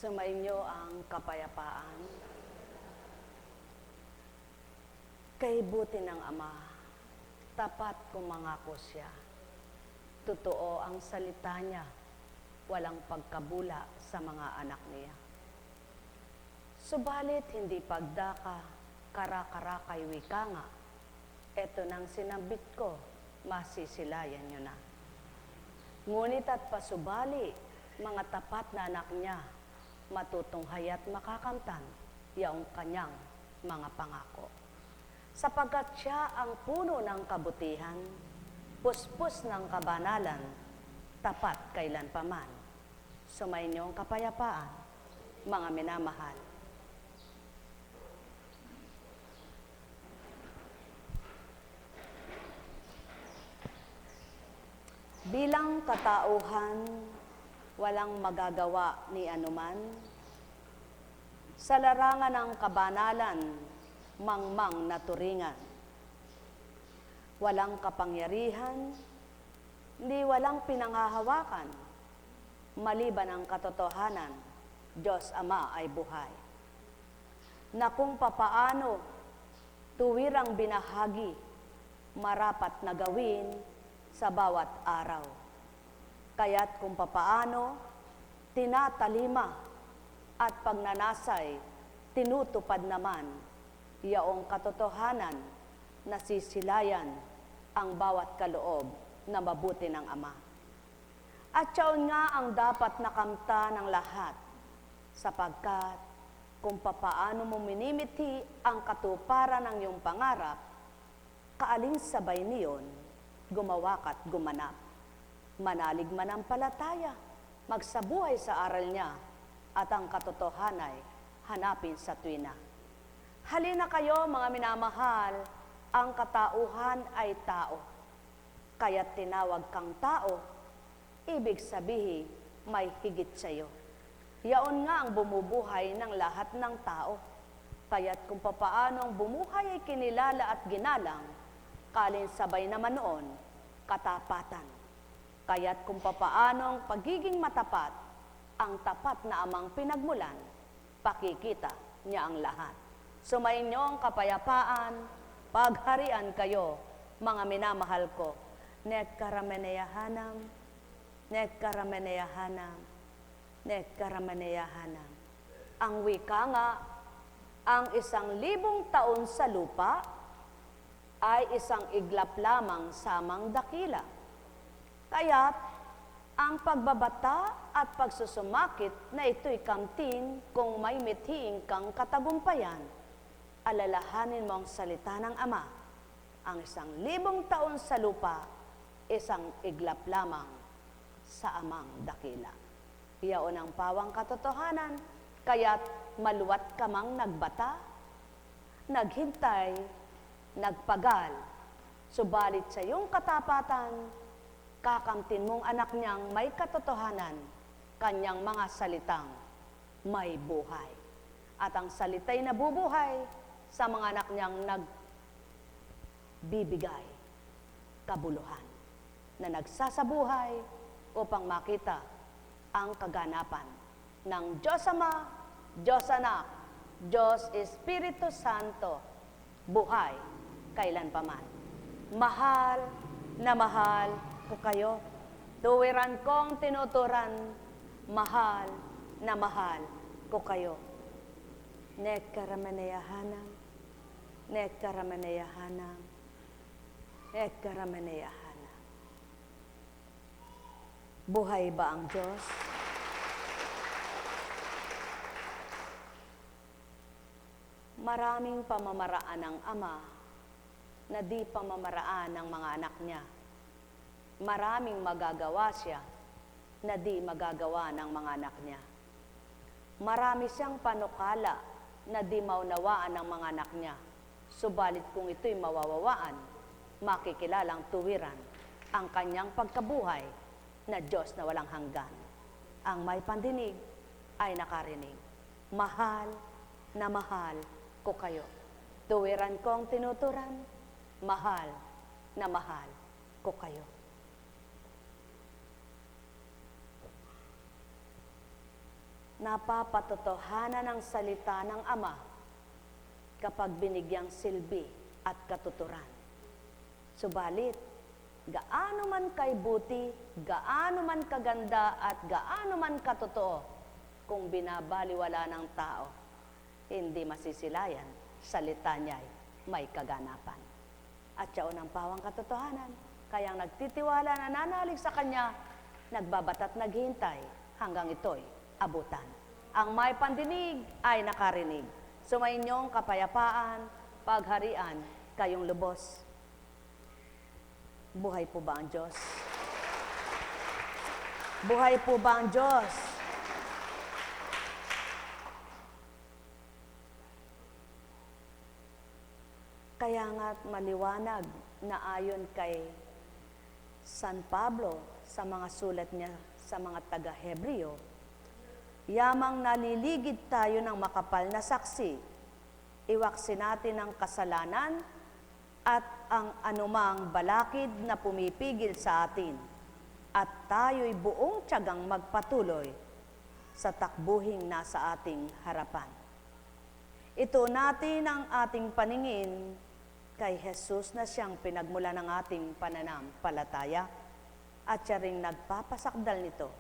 Sumainyo ang kapayapaan. Kay buti ng Ama, tapat kung mangako siya. Totoo ang salita niya, walang pagkabula sa mga anak niya. Subalit hindi pagdaka, kara-kara kay wika nga. Eto nang sinambit ko, masisilayan nyo na. Ngunit at pasubali, mga tapat na anak niya, matutunghay at makakamtan yaong kanyang mga pangako. Sapagkat siya ang puno ng kabutihan, puspos ng kabanalan, tapat kailanpaman. Sumainyo ang kapayapaan, mga minamahal. Bilang katauhan, walang magagawa ni anuman, sa larangan ng kabanalan, mangmang naturingan. Walang kapangyarihan, hindi walang pinanghahawakan, maliban ang katotohanan, Diyos Ama ay buhay. Na kung papaano tuwirang binahagi, marapat na gawin sa bawat araw. Kaya't kung papaano tinatalima at pagnanasay, tinutupad naman yaong katotohanan, nasisilayan ang bawat kaloob na mabuti ng Ama. At yaon nga ang dapat nakamta ng lahat, sapagkat kung papaano mo minimiti ang katuparan ng iyong pangarap, kaalinsabay niyon, gumawa ka't gumanap. Manalig manampalataya, magsabuhay sa aral niya, at ang katotohanay hanapin sa tuwina. Halina kayo mga minamahal, ang katauhan ay tao. Kaya't tinawag kang tao, ibig sabihin may higit sa iyo. Yaon nga ang bumubuhay ng lahat ng tao. Kaya't kung papaano ang bumuhay ay kinilala at ginalang, kalinsabay naman noon, katapatan. Kaya't kung papaano ang pagiging matapat, ang tapat na Amang pinagmulan, pakikita niya ang lahat. Sumainyo ang kapayapaan, pagharian kayo, mga minamahal ko. Nekkarameneyahanam, nekkarameneyahanam, nekkarameneyahanam. Ang wika nga, ang 1,000 taon sa lupa, ay isang iglap lamang samang dakila. Kaya't ang pagbabata at pagsusumakit na ito'y kamtin kung may mithiing kang katagumpayan, alalahanin mo ang salita ng Ama. Ang 1,000 taon sa lupa, isang iglap lamang sa Amang dakila. Iyaon ang pawang katotohanan, kaya't maluwat ka mang nagbata, naghintay, nagpagal, subalit sa iyong katapatan, kakamtin mong anak niyang may katotohanan, kanyang mga salitang may buhay. At ang salita'y nabubuhay sa mga anak niyang nagbibigay kabuluhan, na nagsasabuhay upang makita ang kaganapan ng Diyos Ama, Diyos Anak, Diyos Espiritu Santo, buhay kailanpaman. Mahal na mahal ko kayo. Tuwiran kong tinuturan, mahal na mahal ko kayo. Nekkarameneyahanam, nekkarameneyahanam, nekkarameneyahanam. Buhay ba ang Diyos? Maraming pamamaraan ng Ama na di pamamaraan ng mga anak niya. Maraming magagawa siya na di magagawa ng mga anak niya. Marami siyang panukala na di maunawaan ng mga anak niya. Subalit kung ito'y mawawawaan, makikilalang tuwiran ang kanyang pagkabuhay na Diyos na walang hanggan. Ang may pandinig ay nakarinig. Mahal na mahal ko kayo. Tuwiran ko ang tinuturan, mahal na mahal ko kayo. napapatotohanan ng salita ng Ama kapag binigyang silbi at katuturan. Subalit, gaano man kay buti, gaano man kaganda at gaano man katotoo, kung binabaliwala ng tao, hindi masisilayan, salita niya'y may kaganapan. At siya ang pawang katotohanan, kaya nagtitiwala, nananalig sa Kanya, nagbabat at naghihintay hanggang ito'y abutan. Ang may pandinig ay nakarinig. Sumainyong kapayapaan, pagharian, kayong lubos. Buhay po ba ang Diyos? Buhay po ba ang Diyos? Kaya nga't maliwanag na ayon kay San Pablo sa mga sulat niya sa mga taga-Hebreo, yamang naliligid tayo ng makapal na saksi, iwaksi natin ang kasalanan at ang anumang balakid na pumipigil sa atin, at tayo'y buong tiyagang magpatuloy sa takbuhing nasa ating harapan. Ito natin ang ating paningin kay Jesus na siyang pinagmula ng ating pananampalataya at siya ring nagpapasakdal nito.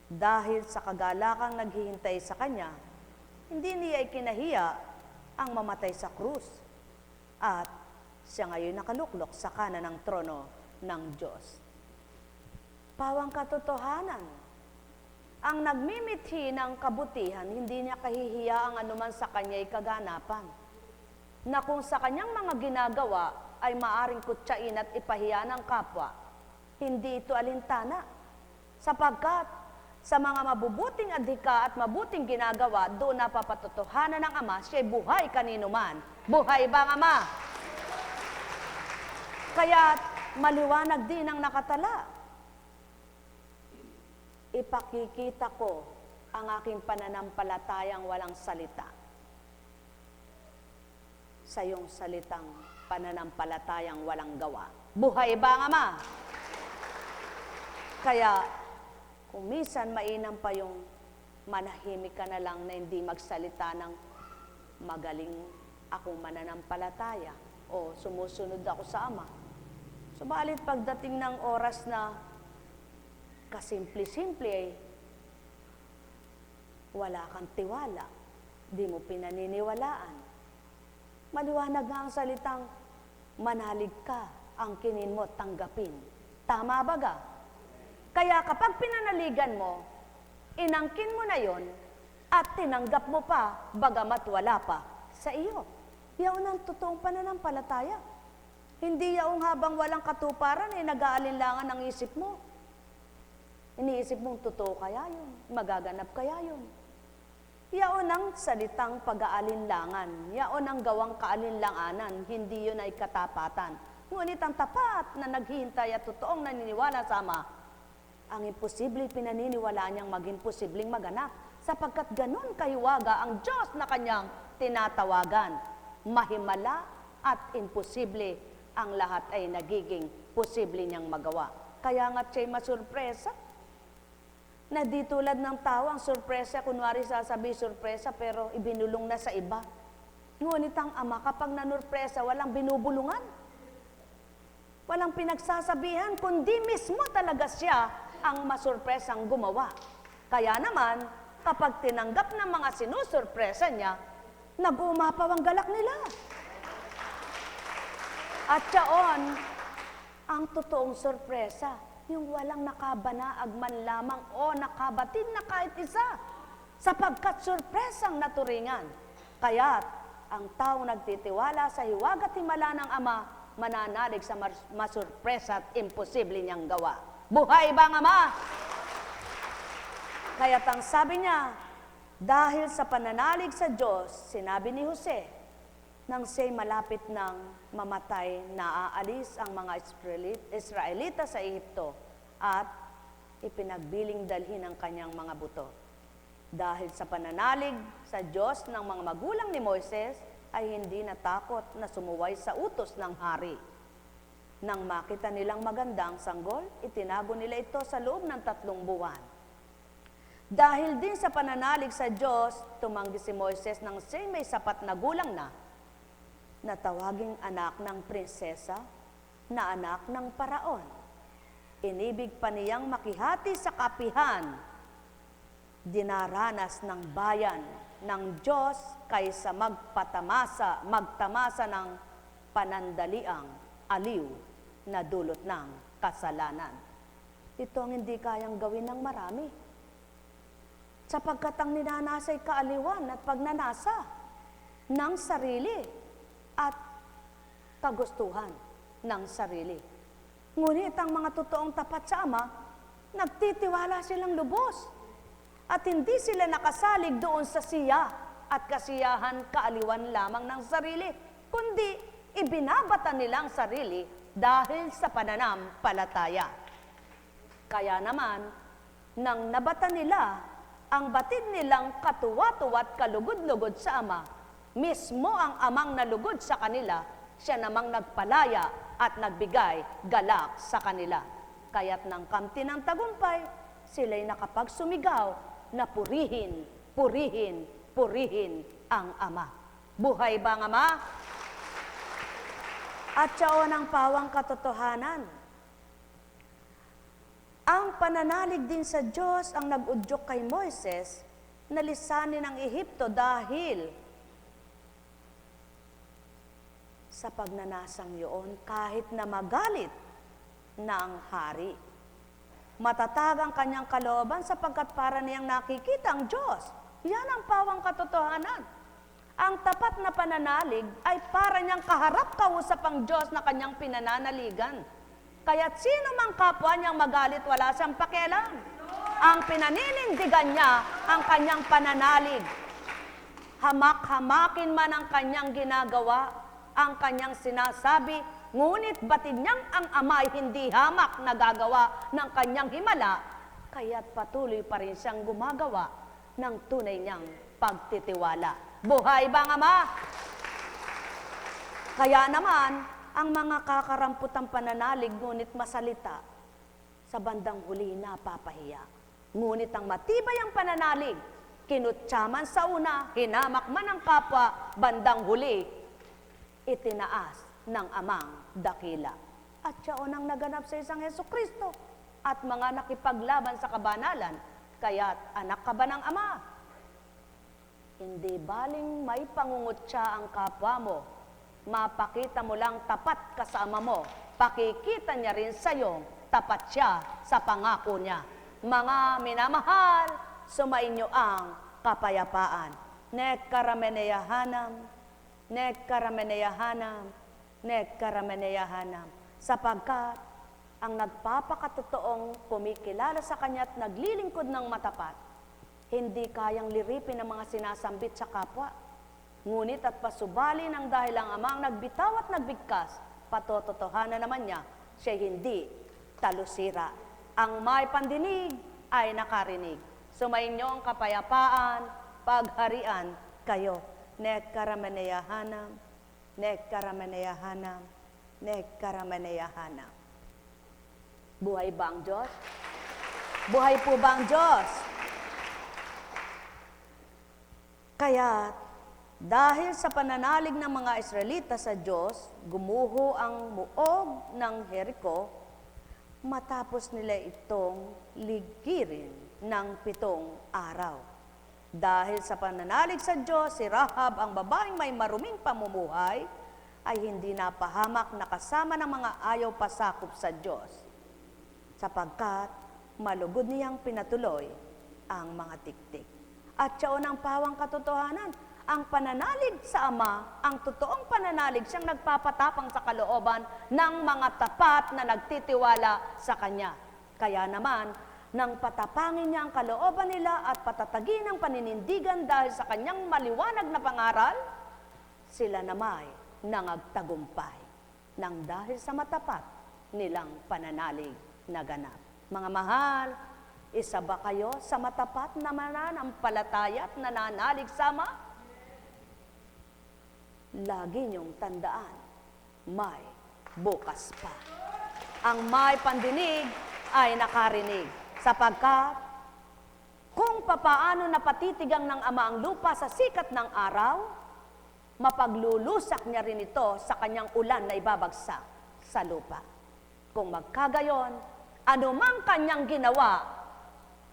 Dahil sa kagalakang naghihintay sa Kanya, hindi niya ikinahiya ang mamatay sa krus at siya ngayon nakaluklok sa kanan ng trono ng Diyos. Pawang katotohanan, ang nagmimithi ng kabutihan, hindi niya kahihiya ang anuman sa Kanya'y kaganapan, na kung sa Kanyang mga ginagawa ay maaring kutsain at ipahiya ng kapwa, hindi ito alintana, sapagkat sa mga mabubuting adhika at mabuting ginagawa, doon napapatotohanan ng Ama, siya'y buhay kanino man. Buhay ba ang Ama? Kaya maliwanag din ang nakatala. Ipakikita ko ang aking pananampalatayang walang salita sa iyong salitang pananampalatayang walang gawa. Buhay ba ang Ama? Kaya, kung minsan mainam pa yung manahimik ka na lang na hindi magsalita ng magaling akong mananampalataya o sumusunod ako sa Ama. Subalit pagdating ng oras na kasimple-simple ay wala kang tiwala, di mo pinaniniwalaan. Maliwanag nga ang salitang manalig ka, ang kinin mo tanggapin. Tama ba ga? Kaya kapag pinanaligan mo, inangkin mo na yon at tinanggap mo pa, bagamat wala pa sa iyo. Yaon ang totoong pananampalataya. Hindi yaong habang walang katuparan ay nag-aalinlangan ang isip mo. Iniisip mong totoo kaya yun, magaganap kaya yun. Yaon ang salitang pag-aalinlangan, yaon ang gawang kaalinlanganan, hindi yun ay katapatan. Ngunit ang tapat na naghihintay at totoong naniniwala sa Ama, ang imposible pinaniniwalaan niyang maging posibleng maganap, sapagkat ganun kahiwaga ang Diyos na kanyang tinatawagan. Mahimala at imposible, ang lahat ay nagiging posible niyang magawa. Kaya nga siya'y masurpresa, na di tulad ng tao, ang surpresa, kunwari sasabi surpresa, pero ibinulong na sa iba. Ngunit ang Ama, kapag nanurpresa, walang binubulungan. Walang pinagsasabihan, kundi mismo talaga siya ang masurpresang gumawa. Kaya naman, kapag tinanggap ng mga sinusurpresa niya, nag-uumapaw ang galak nila. At yaon, ang totoong sorpresa, yung walang nakabanaag man lamang o nakabatid na kahit isa, sapagkat surpresang naturingan. Kaya't ang taong nagtitiwala sa hiwaga at himala ng Ama, mananalig sa masurpresa at imposible niyang gawa. Buhay ba ang Ama? Kaya't ang sabi niya, dahil sa pananalig sa Diyos, sinabi ni Jose, nang siya'y malapit ng mamatay, naaalis ang mga Israelita sa Ehipto at ipinagbiling dalhin ang kanyang mga buto. Dahil sa pananalig sa Diyos ng mga magulang ni Moises, ay hindi natakot na sumuway sa utos ng hari. Nang makita nilang magandang sanggol, itinago nila ito sa loob ng 3 buwan. Dahil din sa pananalig sa Diyos, tumanggi si Moises nang siya'y may sapat na gulang na tawaging anak ng prinsesa, na anak ng paraon. Inibig pa niyang makihati sa kapihan, dinaranas ng bayan ng Diyos kaysa magtamasa ng panandaliang aliw na dulot ng kasalanan. Ito ang hindi kayang gawin ng marami. Sapagkat ang ninanasa'y kaaliwan at pagnanasa ng sarili at kagustuhan ng sarili. Ngunit ang mga totoong tapat sa Ama, nagtitiwala silang lubos at hindi sila nakasalig doon sa siya at kasiyahan kaaliwan lamang ng sarili, kundi ibinabata nilang sarili dahil sa pananampalataya. Kaya naman, nang nabata nila ang batid nilang katuwa-tuwa at kalugod-lugod sa Ama, mismo ang Amang nalugod sa kanila, siya namang nagpalaya at nagbigay galak sa kanila. Kaya't ng kamti ng tagumpay, sila'y nakapagsumigaw na purihin, purihin, purihin ang Ama. Buhay ba ang Ama? At siya ang pawang katotohanan. Ang pananalig din sa Diyos ang nag-udyok kay Moises na lisanin ang Ehipto dahil sa pagnanasang yun kahit na magalit na ang hari. Matatag ang kanyang kalooban sapagkat para niyang nakikita ang Diyos. Yan ang pawang katotohanan. Ang tapat na pananalig ay para niyang kaharap-kausap ang Diyos na kanyang pinananaligan. Kaya't sino mang kapwa niyang magalit, wala siyang pakialam. Ang pinaninindigan niya ang kanyang pananalig. Hamak-hamakin man ang kanyang ginagawa, ang kanyang sinasabi, ngunit batid niyang ang Ama ay hindi hamak na gagawa ng kanyang himala, kaya't patuloy pa rin siyang gumagawa ng tunay niyang pagtitiwala. Buhay ba ang Ama? Kaya naman, ang mga kakaramputang pananalig ngunit masalita, sa bandang huli napapahiya. Ngunit ang matibay ang pananalig, kinutyaman sa una, hinamak man ang kapwa, bandang huli, itinaas ng Amang dakila. At siya unang naganap sa isang Hesukristo at mga nakipaglaban sa kabanalan, kaya't anak ka ba ng Ama? Hindi baling may pangungutya ang kapwa mo, mapakita mo lang tapat ka sa Ama mo, pakikita niya rin sa iyo, tapat siya sa pangako niya. Mga minamahal, sumainyo ang kapayapaan. Nekkarameneyahanam, nekkarameneyahanam, nekkarameneyahanam. Sapagkat ang nagpapakatotoong kumikilala sa Kanya at naglilingkod ng matapat, hindi kayang liripin ang mga sinasambit sa kapwa. Ngunit at pasubali ng dahil ang Ama ang nagbitaw at nagbigkas, patototohanan naman niya, siya hindi talusira. Ang may pandinig ay nakarinig. Sumainyo ang kapayapaan, pagharian kayo. Nekkarameneyahanam, nekkarameneyahanam, nekkarameneyahanam. Buhay ba ang Diyos? Buhay po ba ang Diyos? Kaya, dahil sa pananalig ng mga Israelita sa Diyos, gumuho ang muog ng Jericho, matapos nila itong ligirin ng 7 araw. Dahil sa pananalig sa Diyos, si Rahab, ang babaeng may maruming pamumuhay, ay hindi napahamak na kasama ng mga ayaw pasakop sa Diyos, sapagkat malugod niyang pinatuloy ang mga tiktik. At siya unang pawang katotohanan, ang pananalig sa Ama, ang totoong pananalig, siyang nagpapatapang sa kalooban ng mga tapat na nagtitiwala sa Kanya. Kaya naman, nang patapangin niya ang kalooban nila at patatagin ang paninindigan dahil sa Kanyang maliwanag na pangaral, sila namay nangagtagumpay nang dahil sa matapat nilang pananalig na ganap. Mga mahal, isa ba kayo sa matapat na mananampalataya at nananalig sa Ama? Lagi niyong tandaan, may bukas pa. Ang may pandinig ay nakarinig, sapagkat kung kung papaano napatitigang ng Ama ang lupa sa sikat ng araw, mapaglulusak niya rin ito sa kanyang ulan na ibabagsak sa lupa. Kung magkagayon, anumang kanyang ginawa,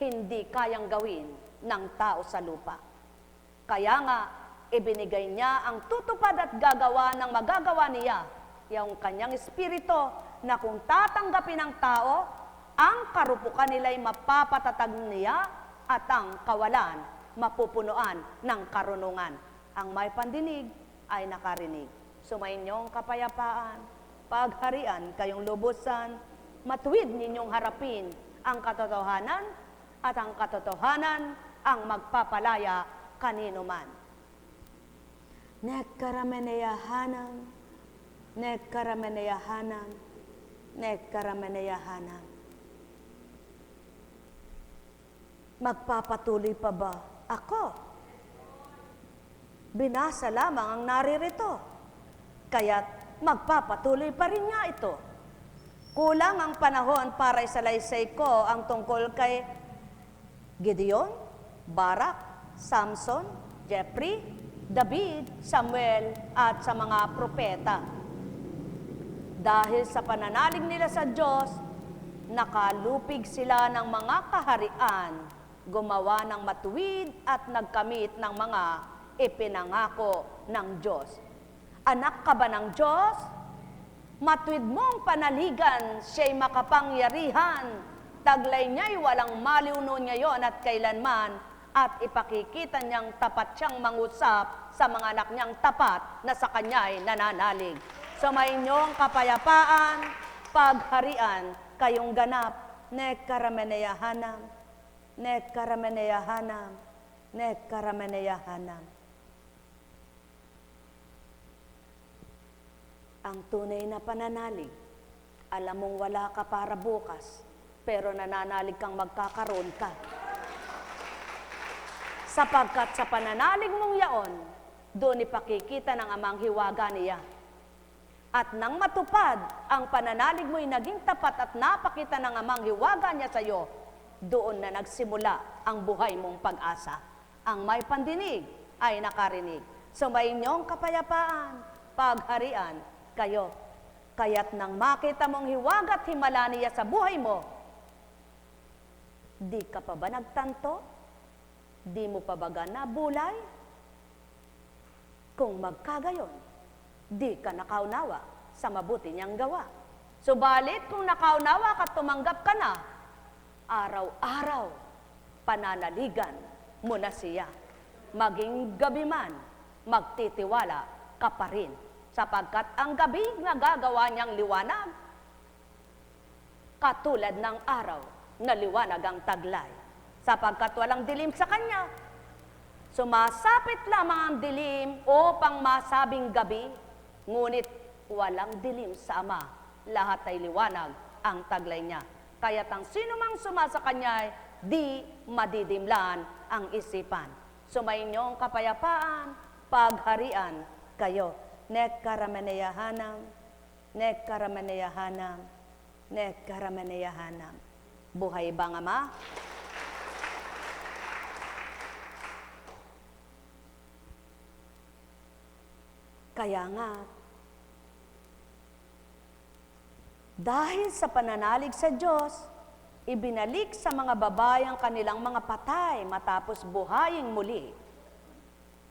hindi kayang gawin ng tao sa lupa. Kaya nga, ibinigay niya ang tutupad at gagawa ng magagawa niya, yung kanyang espiritu na kung tatanggapin ng tao, ang karupukan nila'y mapapatatag niya at ang kawalan mapupunuan ng karunungan. Ang may pandinig ay nakarinig. Sumainyong kapayapaan, pagharian kayong lubusan, matuwid ninyong harapin ang katotohanan at ang katotohanan ang magpapalaya kanino man. Nekkarameneyahanam, nekkarameneyahanam, nekkarameneyahanam. Magpapatuloy pa ba ako? Binasa lamang ang naririto, kaya't magpapatuloy pa rin nga ito. Kulang ang panahon para isalaysay ko ang tungkol kay Gideon, Barak, Samson, Jeffrey, David, Samuel, at sa mga propeta. Dahil sa pananalig nila sa Diyos, nakalupig sila ng mga kaharian, gumawa ng matuwid at nagkamit ng mga ipinangako ng Diyos. Anak ka ba ng Diyos? Matuwid mong panaligan, siya'y makapangyarihan. Taglay niya'y walang maliuno ngayon at kailanman, at ipakikita niyang tapat siyang mangusap sa mga anak niyang tapat na sa kanya'y nananalig. Sumayinyong kapayapaan, pagharian, kayong ganap, nekkarameneyahanam, nekkarameneyahanam, nekkarameneyahanam. Ang tunay na pananalig, alam mong wala ka para bukas, pero nananalig kang magkakaroon ka. Sapagkat sa pananalig mong yaon, doon ipakikita ng Amang hiwaga niya. At nang matupad, ang pananalig mo'y naging tapat at napakita ng Amang hiwaga niya sa iyo, doon na nagsimula ang buhay mong pag-asa. Ang may pandinig ay nakarinig. Sumayinyong kapayapaan, pagharian kayo. Kaya't nang makita mong hiwaga at himala niya sa buhay mo, di ka pa ba nagtanto? Di mo pa ba nabulay? Kung magkagayon, di ka nakaunawa sa mabuti niyang gawa. Subalit kung nakaunawa ka, tumanggap ka na, araw-araw, pananaligan mo na siya. Maging gabi man, magtitiwala ka pa rin. Sapagkat ang gabi nagagawa niyang liwanag, katulad ng araw na liwanag ang taglay. Sapagkat walang dilim sa kanya, sumasapit lamang ang dilim upang masabing gabi, ngunit walang dilim sa Ama, lahat ay liwanag ang taglay niya. Kaya't ang sino mang sumasa kanya ay di madidimlan ang isipan. Sumainyong kapayapaan, pagharian kayo. Nekkarameneyahanam, nekkarameneyahanam, nekkarameneyahanam. Buhay bang Ama? Kaya nga, dahil sa pananalig sa Diyos, ibinalik sa mga babae ang kanilang mga patay matapos buhayin muli.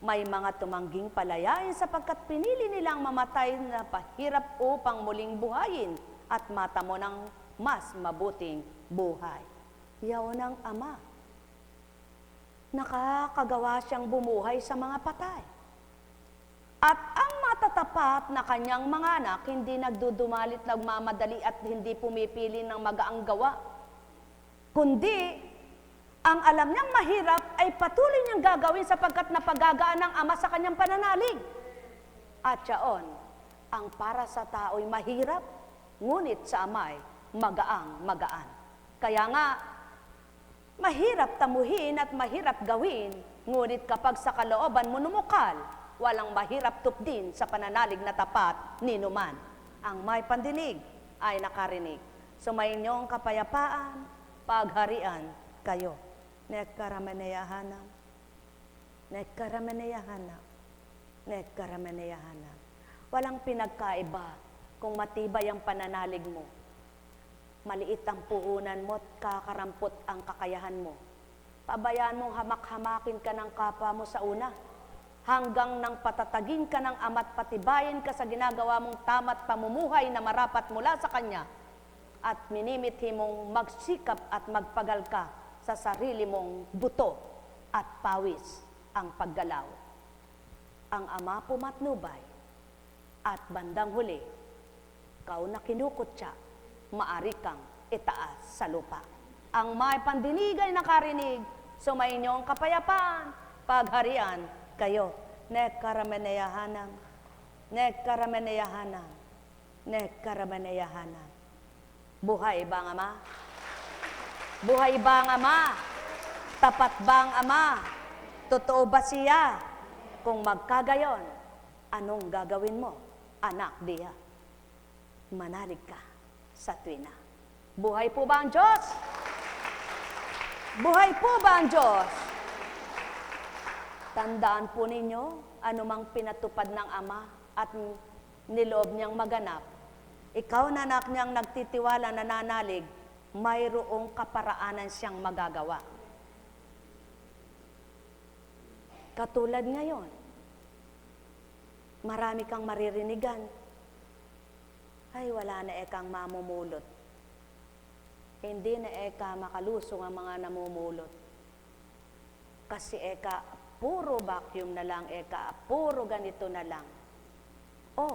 May mga tumangging palayain sapagkat pinili nilang mamatay na pahirap upang muling buhayin at matamo ng mas mabuting buhay. Yaon ang Ama. Nakakagawa siyang bumuhay sa mga patay. At ang matatapat na kanyang mga anak, hindi nagdudumalit, nagmamadali at hindi pumipili ng magaang gawa. Kundi, ang alam niyang mahirap ay patuloy niyang gagawin sapagkat napagagaan ng Ama sa kanyang pananalig. At yaon, ang para sa tao'y mahirap, ngunit sa Ama'y magaang-magaan. Kaya nga, mahirap tamuhin at mahirap gawin, ngunit kapag sa kalooban mo numukal, walang mahirap tupdin sa pananalig na tapat ni numan. Ang may pandinig ay nakarinig. Sumayinyong kapayapaan, pagharian kayo. Nekkarameneyahanam, nekkarameneyahanam, nekkarameneyahanam. Walang pinagkaiba kung matibay ang pananalig mo. Maliit ang puhunan mo at kakarampot ang kakayahan mo. Pabayaan mong hamak-hamakin ka ng kapwa mo sa una, hanggang nang patatagin ka ng ama't patibayin ka sa ginagawa mong tama't pamumuhay na marapat mula sa Kanya, at minimithi mong magsikap at magpagal ka sa sarili mong buto at pawis ang paggalaw. Ang Ama pumatnubay, at bandang huli, kau na kinukutya, maari kang itaas sa lupa. Ang may pandinig ay nakarinig, sumainyong kapayapaan, pagharian kayo. Nekkarameneyahanam, nekkarameneyahanam, nekkarameneyahanam. Buhay ba ang Ama? Buhay ba ang Ama? Tapat ba ang Ama? Totoo ba siya? Kung magkagayon, anong gagawin mo, anak diya? Manalig ka sa tuwina. Buhay po ba ang Diyos? Buhay po ba ang Diyos? Tandaan po ninyo, anumang pinatupad ng Ama at niloob niyang maganap, ikaw na anak niyang nagtitiwala, nananalig, mayroong kaparaanan siyang magagawa. Katulad ngayon, marami kang maririnigan, ay wala na ekang mamumulot. Hindi na eka makalusong ang mga namumulot. Kasi eka, puro vacuum na lang, eka, puro ganito na lang. O,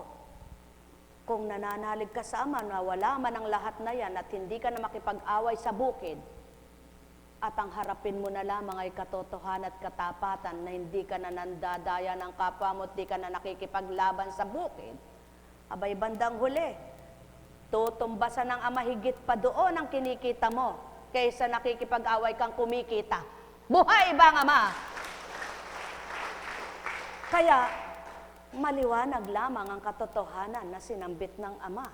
kung nananalig ka sa Ama na wala man ang lahat na yan at hindi ka na makipag-away sa bukid, at ang harapin mo na lamang ay katotohanan at katapatan na hindi ka na nandadaya ng kapwa mo at di ka na nakikipaglaban sa bukid, abay bandang huli, tutumbasan ng Ama higit pa doon ang kinikita mo kaysa nakikipag-away kang kumikita. Buhay ba ang Ama? Kaya, maliwanag lamang ang katotohanan na sinambit ng Ama.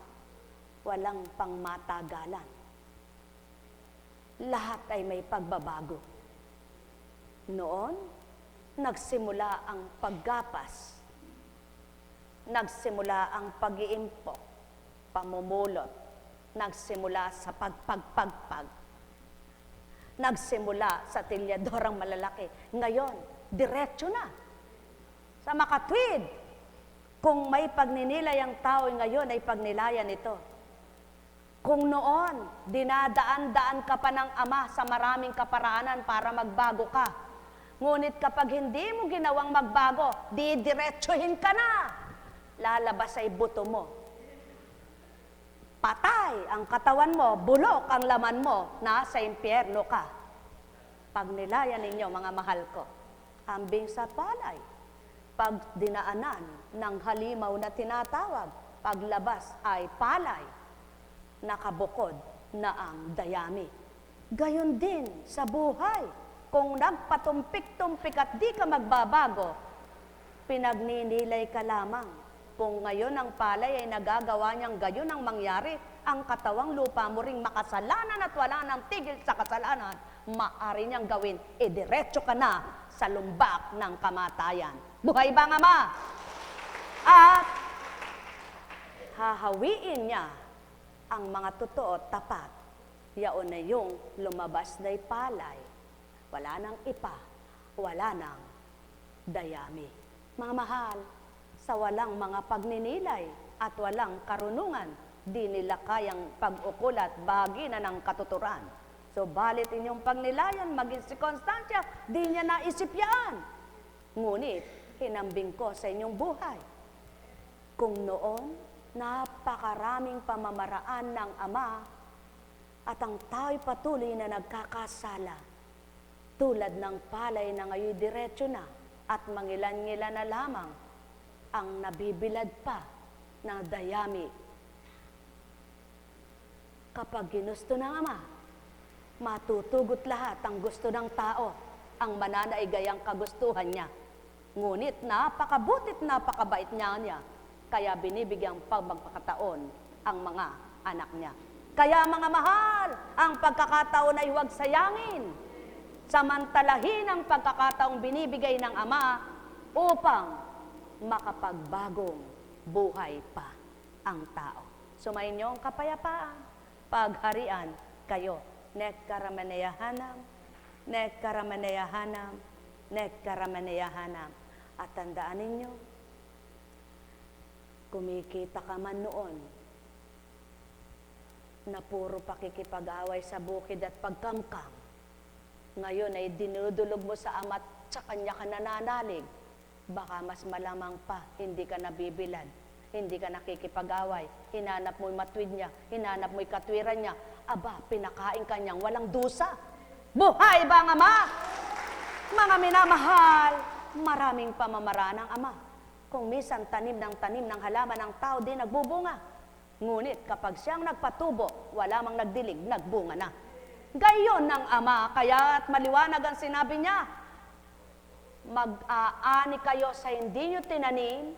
Walang pangmatagalan. Lahat ay may pagbabago. Noon, nagsimula ang paggapas. Nagsimula ang pag-iimpok, pamumulot. Nagsimula sa pagpagpagpag. Nagsimula sa tilyadorang malalaki. Ngayon, diretso na. Sa makatwid, kung may pagninilay ang tao ngayon ay pagnilayan ito. Kung noon, dinadaan-daan ka pa ng Ama sa maraming kaparaanan para magbago ka. Ngunit kapag hindi mo ginawang magbago, didiretsuhin ka na. Lalabas ay buto mo. Patay ang katawan mo, bulok ang laman mo, nasa impyerno ka. Pagnilayan ninyo, mga mahal ko, ambing sa palay. Pag dinaanan ng halimaw na tinatawag, paglabas ay palay, nakabukod na ang dayami. Gayon din sa buhay, kung nagpatumpik-tumpik at di ka magbabago, pinagninilay ka lamang. Kung ngayon ang palay ay nagagawa niyang gayon ang mangyari, ang katawang lupa mo ring makasalanan at wala nang tigil sa kasalanan, maaari niyang gawin, diretso ka na sa lumbak ng kamatayan. Buhay ba ang Ama? At hahawiin niya ang mga totoo at tapat. Yaon na yung lumabas na'y palay. Wala nang ipa, wala nang dayami. Mga mahal, sa walang mga pagninilay at walang karunungan, di nila kayang pag-ukol at bahagi na ng katuturan. So, balit inyong pagnilayan, maging si Constancia, di niya naisip yan. Ngunit, hinambing ko sa inyong buhay. Kung noon, napakaraming pamamaraan ng Ama at ang tao'y patuloy na nagkakasala, tulad ng palay na ngayon diretso na at mangilan-ngilan na lamang ang nabibilad pa ng dayami. Kapag ginusto ng Ama, matutugot lahat ang gusto ng tao, ang mananaigayang kagustuhan niya. Ngunit napakabutit, napakabait niya, kaya binibigyang pagpagkataon ang mga anak niya. Kaya mga mahal, ang pagkakataon ay huwag sayangin. samantalahin ang pagkakataong binibigay ng Ama upang makapagbagong buhay pa ang tao. Sumayin niyo ang kapayapaan, pagharian kayo. Nekkaramaneyahanam, nekkaramaneyahanam, nekkaramaneyahanam. At tandaan ninyo, kumikita ka man noon na puro pakikipag-away sa bukid at pagkamkam. Ngayon ay dinudulog mo sa Ama at sa Kanya ka nananalig. Baka mas malamang pa, hindi ka nabibilad, hindi ka nakikipag-away, hinanap mo'y matwid niya, hinanap mo'y katwiran niya, aba, pinakain ka niyang walang dusa. Buhay ba ang Ama? Mga minamahal, maraming pamamaraan ng Ama. Kung minsan tanim ng halaman ng tao di nagbubunga. Ngunit kapag siyang nagpatubo, wala mang nagdilig, nagbunga na. Gayon ng Ama, kaya't maliwanag ang sinabi niya, mag-aani kayo sa hindi nyo tinanim,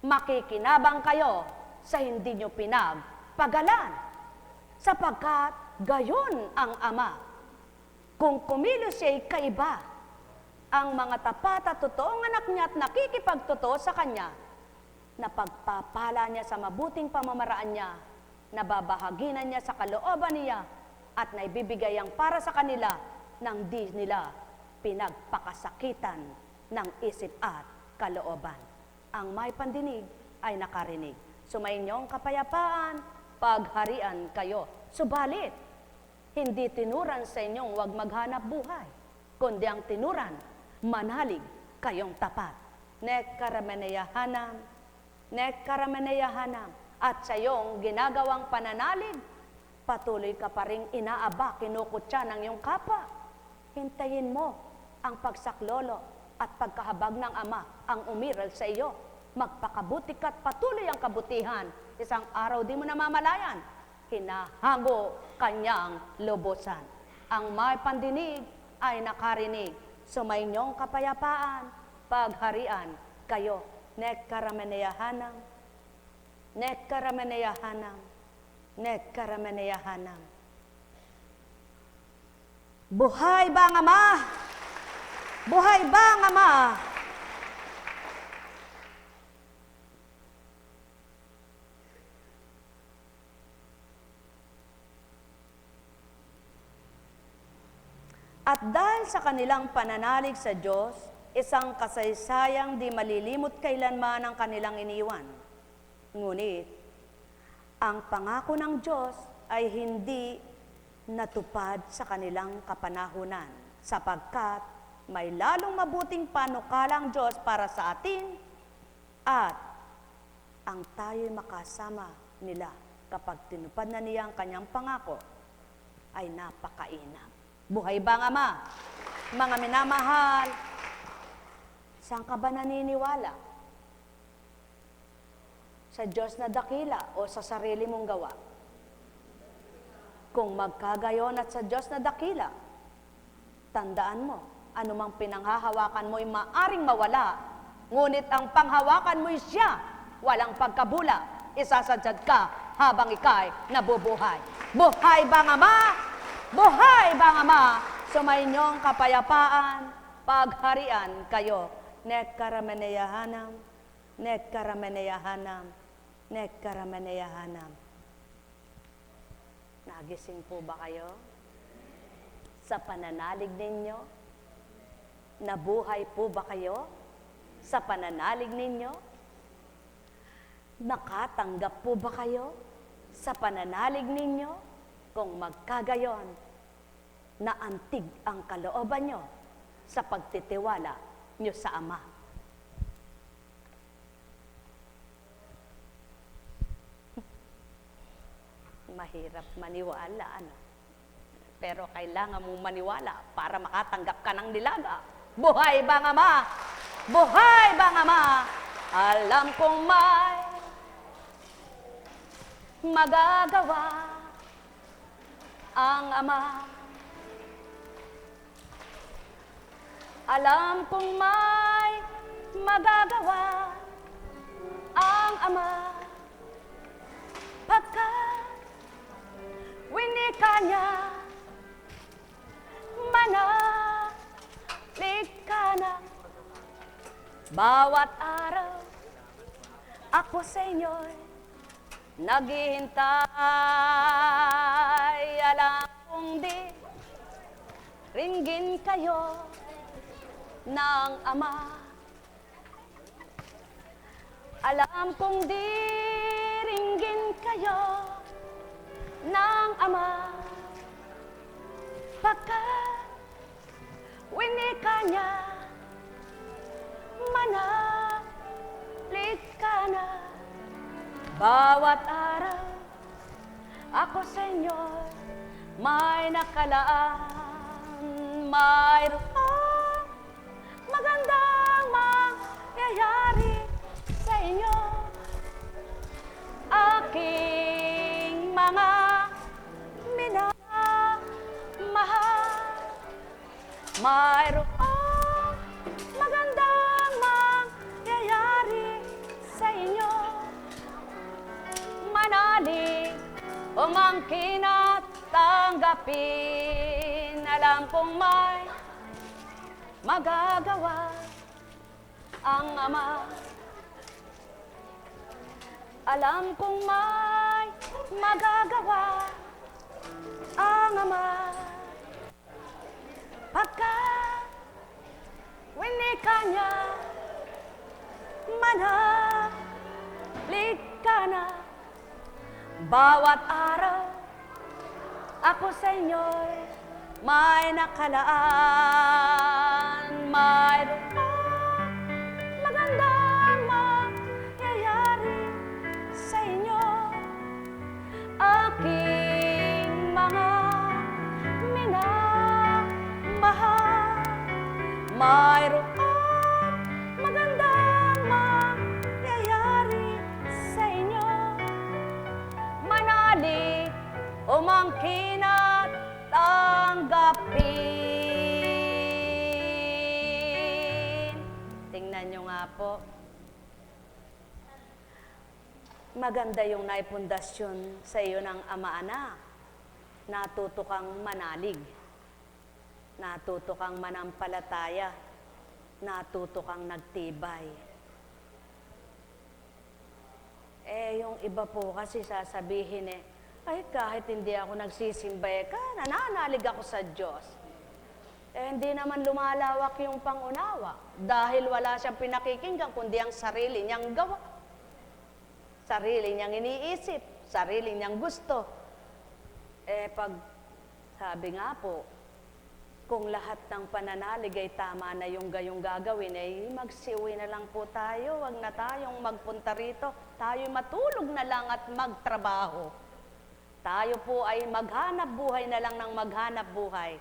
makikinabang kayo sa hindi nyo pinagpagalan. Sapagkat gayon ang Ama. Kung kumilos siya'y kaiba, ang mga tapat at totoong anak niya at nakikipagtotoo sa Kanya, na pagpapala niya sa mabuting pamamaraan niya, nababahaginan niya sa kalooban niya, at naibibigay ang para sa kanila nang di nila pinagpakasakitan ng isip at kalooban. Ang may pandinig ay nakarinig. Sumayin niyo ang kapayapaan, pagharian kayo. Subalit, hindi tinuran sa inyong huwag maghanap buhay, kundi ang tinuran, manalig kayong tapat. Nekkaramaneyahanam, nekkaramaneyahanam. At sa iyong ginagawang pananalig, patuloy ka pa ring inaaba, kinukutya ng iyong kapwa. Hintayin mo ang pagsaklolo at pagkahabag ng Ama ang umiral sa iyo. Magpakabuti ka at patuloy ang kabutihan. Isang araw di mo namamalayan, hinahango kanyang lubusan. Ang may pandinig ay nakarinig. Sumayin niyong kapayapaan, pagharian kayo. Nekkaramaneyahanam, nekkaramaneyahanam, nekkaramaneyahanam. Buhay ba ang Ama? Buhay ba ang Ama? At dahil sa kanilang pananalig sa Diyos, isang kasaysayang di malilimot kailanman ang kanilang iniwan. Ngunit, ang pangako ng Diyos ay hindi natupad sa kanilang kapanahunan, sapagkat may lalong mabuting panukala ang Diyos para sa atin at ang tayo'y makasama nila kapag tinupad na niya ang kanyang pangako ay napakainam. Buhay ba ang Ama? Mga minamahal, saan ka ba naniniwala? Sa Diyos na dakila o sa sarili mong gawa? Kung magkagayon at sa Diyos na dakila, tandaan mo, anumang pinanghahawakan mo'y maaring mawala, ngunit ang panghawakan mo'y siya, walang pagkabula, isasadyad ka habang ika'y nabubuhay. Buhay ba ang Ama? Buhay ba ang Ama? Sumayin niyong kapayapaan, pagharian kayo. Nekkaramaneyahanam, nekkaramaneyahanam, nekkaramaneyahanam. Nagising po ba kayo? Sa pananalig ninyo? Nabuhay po ba kayo? Sa pananalig ninyo? Nakatanggap po ba kayo? Sa pananalig ninyo? Kung magkagayon, naantig ang kalooban nyo sa pagtitiwala nyo sa Ama. Mahirap maniwala, ano? Pero kailangan mong maniwala para makatanggap ka ng nilaga. Buhay ba ang Ama? Buhay ba ang Ama? Alam kong may magagawa ang Ama. Alam kong may magagawa ang Ama. Pagkat winika niya, manang Bawat araw, ako sa inyo'y naghihintay. Alam kong di ringgin kayo ng Ama. Alam kong di ringgin kayo ng Ama. Pagkat winika niya, manalig ka na. Bawat araw, ako sa inyo may nakalaan. Mayroong magandang mangyayari sa inyo. Aking mga minamahal, mayroong magandang mangyayari sa inyo. Manalig, umangkin at tanggapin. Alam kong may magagawa ang Ama. Alam kong may magagawa ang Ama. Pagkat winika niya, manalig ka na. Bawat araw, ako sa inyo'y may nakalaan. Mayroong magandang mangyayari sa inyo. Aking mga minamahal, mayroong magandang mangyayari sa inyo. Manalig, umangkin at tanggapin. Tingnan nyo nga po. Maganda yung naipundasyon sa iyo ng Ama, anak. Natuto kang manalig. Natuto kang manampalataya. Natuto kang nagtibay. Yung iba po kasi sasabihin ay kahit hindi ako nagsisimba, nananalig ako sa Diyos. Hindi naman lumalawak yung pangunawa dahil wala siyang pinakikinggan kundi ang sarili niyang gawa. Sarili niyang iniisip, sarili niyang gusto. Pag sabi nga po, kung lahat ng pananalig ay tama na yung gayong gagawin, magsiuwi na lang po tayo, wag na tayong magpunta rito. Tayo matulog na lang at magtrabaho. Tayo po ay maghanap buhay na lang ng maghanap buhay.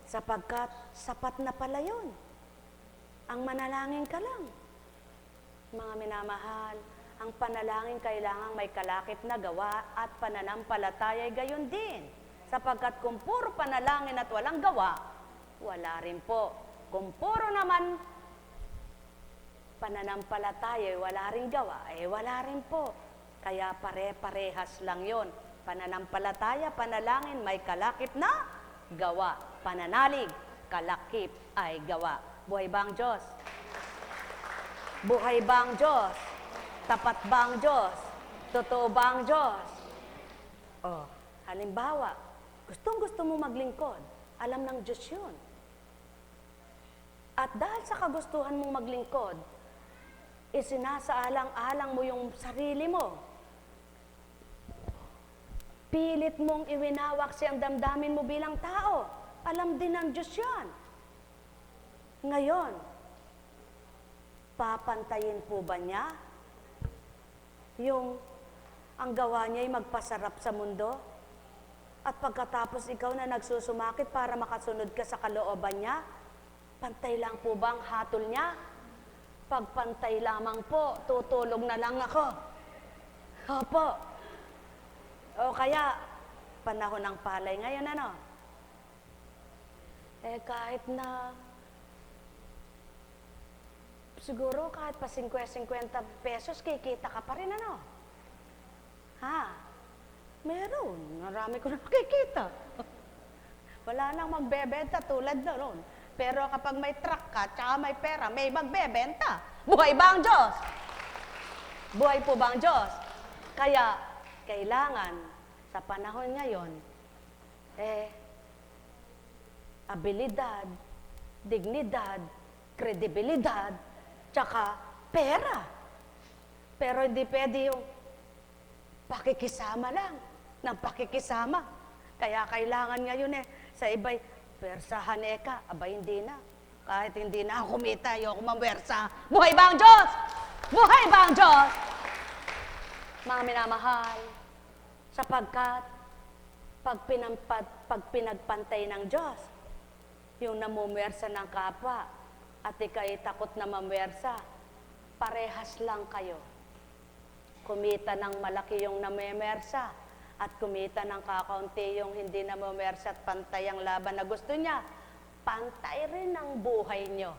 Sapagkat sapat na pala yun. Ang manalangin ka lang. Mga minamahal, ang panalangin kailangan may kalakip na gawa at pananampalataya ay gayon din. Sapagkat kung puro panalangin at walang gawa, wala rin po. Kung puro naman pananampalataya ay wala rin gawa, wala rin po. Kaya pare-parehas lang yon. Pananampalataya, panalangin, may kalakip na gawa. Pananalig, kalakip ay gawa. Buhay ba ang Diyos? Buhay ba ang Diyos? Tapat ba ang Diyos? Totoo ba ang Diyos? Halimbawa, gustong-gusto mo maglingkod, alam ng Diyos yun. At dahil sa kagustuhan mong maglingkod, isinasaalang-alang mo yung sarili mo. Pilit mong iwinawak siyang damdamin mo bilang tao. Alam din ng Diyos yan. Ngayon, papantayin po ba niya yung ang gawa niya ay magpasarap sa mundo? At pagkatapos ikaw na nagsusumakit para makasunod ka sa kalooban niya, pantay lang po ba ang hatol niya? Pagpantay lamang po, tutulog na lang ako. Opo. O kaya, panahon ng palay ngayon, kahit na, siguro kahit pa 50 pesos, kikita ka pa rin, Meron. Marami ko na makikita. Wala nang magbebenta tulad noon. Pero kapag may truck ka, tsaka may pera, may magbebenta. Buhay ba ang Diyos? Buhay po ba ang Diyos? Kaya, kailangan, sa panahon ngayon, abilidad, dignidad, kredibilidad, tsaka pera. Pero hindi pwede yung pakikisama lang, ng pakikisama. Kaya kailangan ngayon sa iba'y, persahan ka, abay hindi na. Kahit hindi na ako kumita, ayoko mamwersa. Buhay ba ang Diyos? Buhay ba ang Diyos? Mga minamahal, sapagkat pag pinagpantay ng Diyos, yung namumwersa ng kapwa, at ika'y takot na mamwersa, parehas lang kayo. Kumita ng malaki yung namemersa, at kumita ng kakaunti yung hindi namemersa at pantay ang laban na gusto niya, pantay rin ang buhay nyo.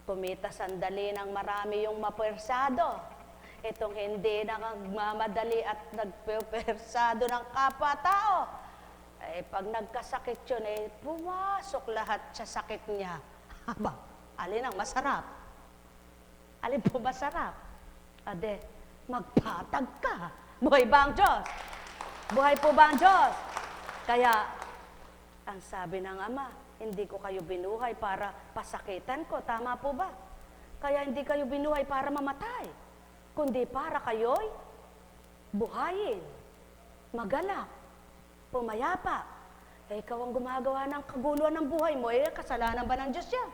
Kumita sandali ng marami yung mapwersado. Itong hindi nagmamadali at nagpersado ng kapwa-tao. Pag nagkasakit yun, pumasok lahat sa sakit niya. Haba, alin ang masarap? Alin po masarap? Ade, magpatag ka. Buhay ba ang Diyos? Buhay po ba ang Diyos? Kaya, ang sabi ng Ama, hindi ko kayo binuhay para pasakitan ko. Tama po ba? Kaya hindi kayo binuhay para mamatay, kundi para kayo'y buhayin, magalak, pumayapa. Ikaw ang gumagawa ng kaguluhan ng buhay mo, kasalanan ba ng Diyos yan?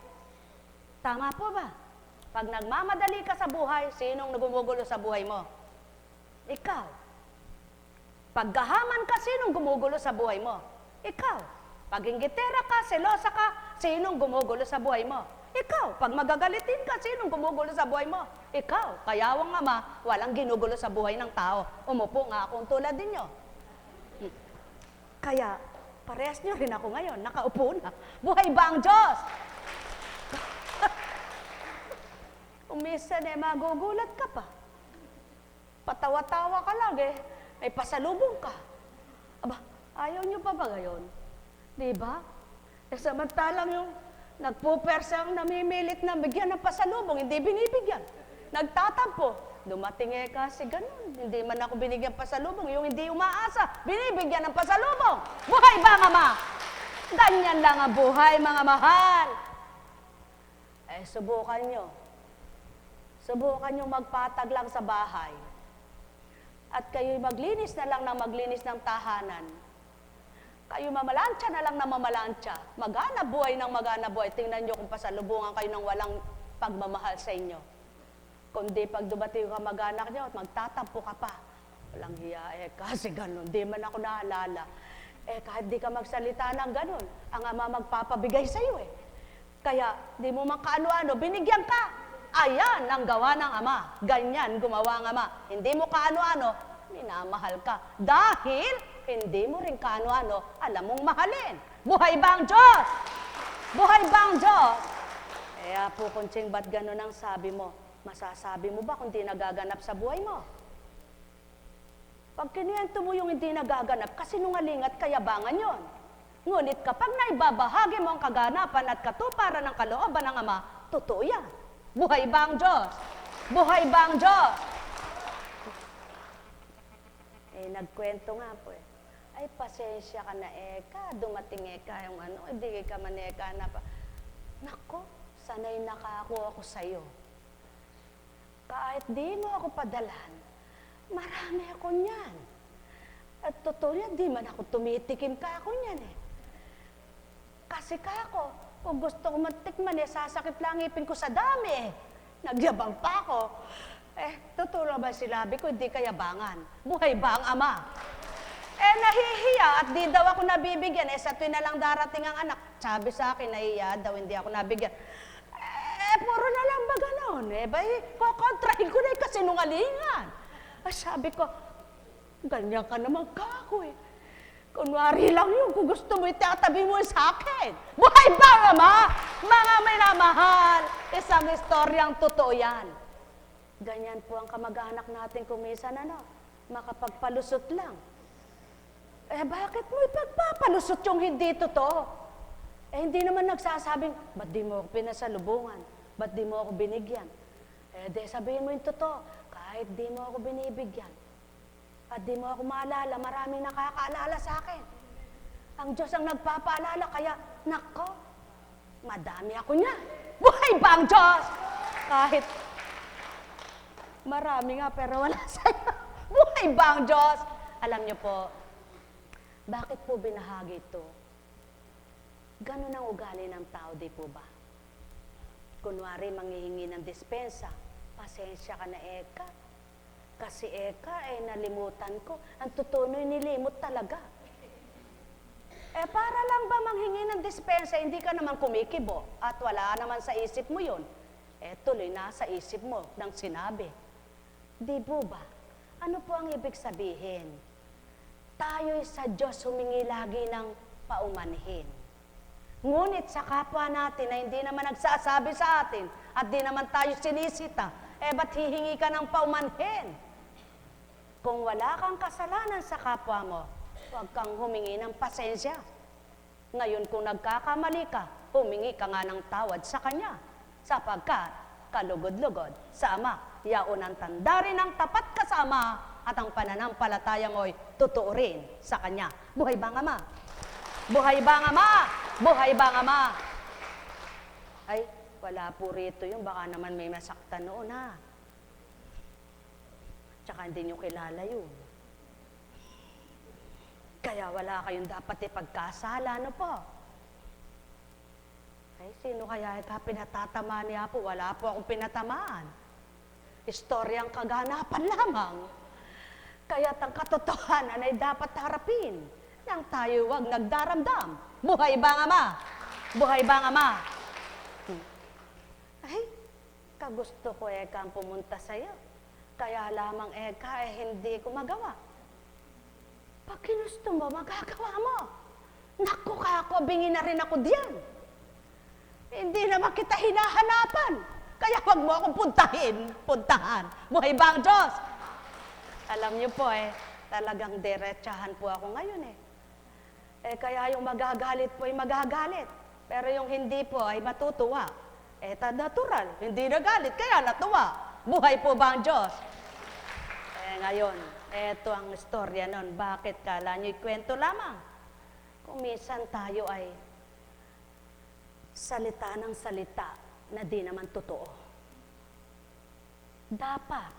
Tama po ba? Pag nagmamadali ka sa buhay, sinong nagumugulo sa buhay mo? Ikaw. Pag gahaman ka, sinong gumugulo sa buhay mo? Ikaw. Pag inggitera ka, selosa ka, sinong gumugulo sa buhay mo? Ikaw. Pag magagalitin ka, sinong gumugulo sa buhay mo? Ikaw. Kaya ang Ama, walang ginugulo sa buhay ng tao. Umupo nga akong tulad ninyo. Kaya, parehas nyo rin ako ngayon, nakaupo na. Buhay ba ang Diyos? Umisa magugulat ka pa. Patawa-tawa ka lang may pasalubong ka. Aba, ayaw nyo pa ba ngayon? Diba? Samantalang yung nagpupersang namimilit na bigyan ng pasalubong, hindi binibigyan. Nagtatampo, dumating kasi ganun. Hindi man ako binigyan pasalubong, yung hindi umaasa, binibigyan ng pasalubong. Buhay ba, Ama? Ganyan lang ang buhay, mga mahal. Subukan nyo. Subukan nyo magpatag lang sa bahay. At kayo'y maglinis na lang ng maglinis ng tahanan. Kayo mamalansya na lang na mamalansya. Maghanap buhay ng maghanap buhay. Tingnan nyo kung pasalubungan kayo ng walang pagmamahal sa inyo. Kundi pag dumating ka mag-anak nyo at magtatampo ka pa. Walang hiya, kasi ganun. Di man ako naalala. Kahit di ka magsalita ng ganun, ang Ama magpapabigay sa iyo Kaya, di mo man kaano-ano, binigyan ka. Ayan ang gawa ng Ama. Ganyan gumawa ang Ama. Hindi mo kaano-ano, minamahal ka. Dahil, hindi mo rin kaano-ano, alam mong mahalin. Buhay ba ang Diyos? Buhay ba ang Diyos? Po, Kunching, ba't ganun ang sabi mo? Masasabi mo ba kung hindi nagaganap sa buhay mo? Pag kinuwento mo yung hindi nagaganap, kasinungaling at kayabangan yon. Ngunit kapag naibabahagi mo ang kaganapan at katuparan ng kalooban ng Ama, totoo yan. Buhay ba ang Diyos? Buhay ba ang Diyos? Nagkwento nga po Ay, pasensya ka na dumating yung hindi ka man na pa. Nako, sanay nakako ako sa'yo. Kahit di mo ako padalan, marami ako niyan. At totoo yan, di man ako tumitikim ka ako niyan Kasi kako, kung gusto ko matikman sasakit lang ipin ko sa dami Nagyabang pa ako. Totoo ba sinabi ko, hindi kayabangan. Buhay ba ang Ama? Nahihiya at di daw ako nabibigyan. Sa tuwin na lang darating ang anak. Sabi sa akin, nahihiya daw, hindi ako nabigyan. Puro na lang ba ganon? Kukontrahin ko na yung kasinungalingan. Sabi ko, ganyan ka naman kako Kunwari lang yun, kung gusto mo, itatabi mo sa akin. Buhay ba, Ama? Mga minamahal, isang istoryang totoo yan. Ganyan po ang kamag-anak natin kumisan, makapagpalusot lang. Bakit mo ipagpapalusot yung hindi totoo? Eh, hindi naman nagsasabing, ba't di mo ako pinasalubungan? Ba't di mo ako binigyan? Eh, di sabihin mo yung totoo, kahit di mo ako binibigyan, at di mo ako maalala, maraming nakakaalala sa akin. Ang Diyos ang nagpapaalala, kaya, nako, madami ako niya. Buhay ba ang Diyos? Kahit marami nga, pero wala sa'yo. Buhay ba ang Diyos? Alam niyo po, bakit po binahagi ito? Ganun ang ugali ng tao, di po ba? Kunwari, manghihingi ng dispensa, pasensya ka na, Eka. Kasi Eka, nalimutan ko. Ang totoo nun, nilimot talaga. Para lang ba manghingi ng dispensa, hindi ka naman kumikibo at wala naman sa isip mo yun. Tuloy na sa isip mo ng sinabi. Di po ba? Ano po ang ibig sabihin? Tayo'y sa Diyos humingi lagi ng paumanhin. Ngunit sa kapwa natin na hindi naman nagsasabi sa atin at di naman tayo sinisita, ba't hihingi ka ng paumanhin? Kung wala kang kasalanan sa kapwa mo, huwag kang humingi ng pasensya. Ngayon kung nagkakamali ka, humingi ka nga ng tawad sa Kanya. Sapagkat kalugod-lugod sa Ama, yaon ang tanda rin ang tapat kasama at ang pananampalataya mo'y totoo rin sa Kanya. Buhay bang Ama? Buhay bang Ama? Buhay bang Ama? Ay, wala po rito yung baka naman may masaktan noon ha. Tsaka hindi nyo kilala yun. Kaya wala kayong dapat ipagkasala, ano po? Ay, sino kaya ito pinatatamaan niya po? Wala po akong pinatamaan. Istoryang kaganapan lamang. Kaya't ang katotohanan ay dapat harapin nang tayo wag nagdaramdam. Buhay bang Ama? Buhay bang Ama? Ay, kagusto ko Eka ang pumunta sa'yo. Kaya lamang Eka hindi ko magawa. Pag ginusto mo, magagawa mo. Naku ka ako, bingin na rin ako diyan. Hindi naman kita hinahanapan. Kaya wag mo akong puntahan. Buhay ba ang Diyos? Alam niyo po talagang diretsahan po ako ngayon kaya yung magagalit po ay magagalit. Pero yung hindi po ay matutuwa. Natural, hindi nagalit, kaya natuwa. Buhay po ba ang Diyos? Ngayon, eto ang istorya nun. Bakit kala nyo'y kwento lamang? Kung minsan tayo ay salita ng salita na di naman totoo. Dapat,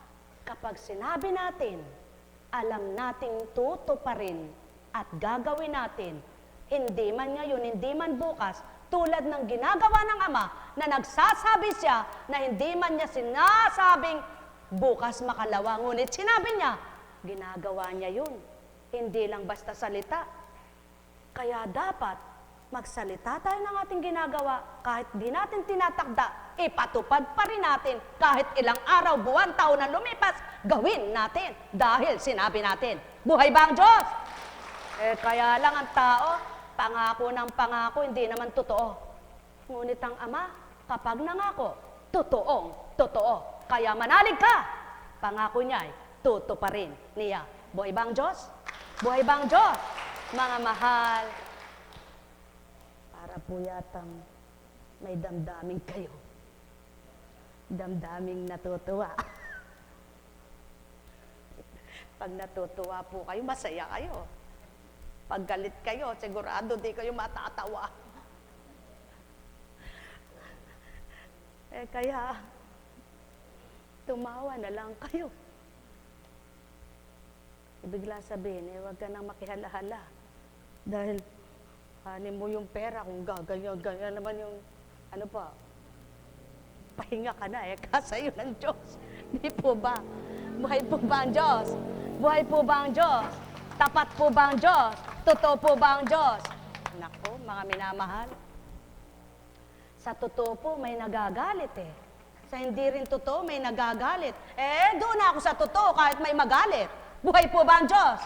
kapag sinabi natin, alam nating tutuparin at gagawin natin, hindi man ngayon, hindi man bukas, tulad ng ginagawa ng Ama na nagsasabi siya na hindi man niya sinasabing bukas makalawa, ngunit sinabi niya, ginagawa niya yun. Hindi lang basta salita. Kaya dapat magsalita tayo ng ating ginagawa, kahit di natin tinatakda, ipatupad pa rin natin, kahit ilang araw, buwan, taon na lumipas, gawin natin dahil sinabi natin. Buhay ba ang Diyos? Kaya lang ang tao, pangako ng pangako, hindi naman totoo. Ngunit ang Ama, kapag nangako, totoo. Kaya manalig ka, pangako niya ay tutuparin niya. Buhay ba ang Diyos? Buhay ba ang Diyos? Mga mahal, para po yatang may damdaming kayo. Damdaming natutuwa. Pag natutuwa po kayo, masaya kayo. Pag galit kayo, sigurado di kayo matatawa. Kaya, tumawa na lang kayo. Bigla sabihin, huwag ka nang makihalahala. Dahil, hanin mo yung pera, kung gaganyan naman yung, pahinga ka na kasayo ng Diyos. Di po ba? Buhay po ba ang Diyos? Buhay po ba ang Diyos? Tapat po ba ang Diyos? Totoo po ba ang Diyos? Naku, mga minamahal. Sa totoo po, may nagagalit Sa hindi rin totoo, may nagagalit. Doon ako sa totoo kahit may magalit. Buhay po ba ang Diyos?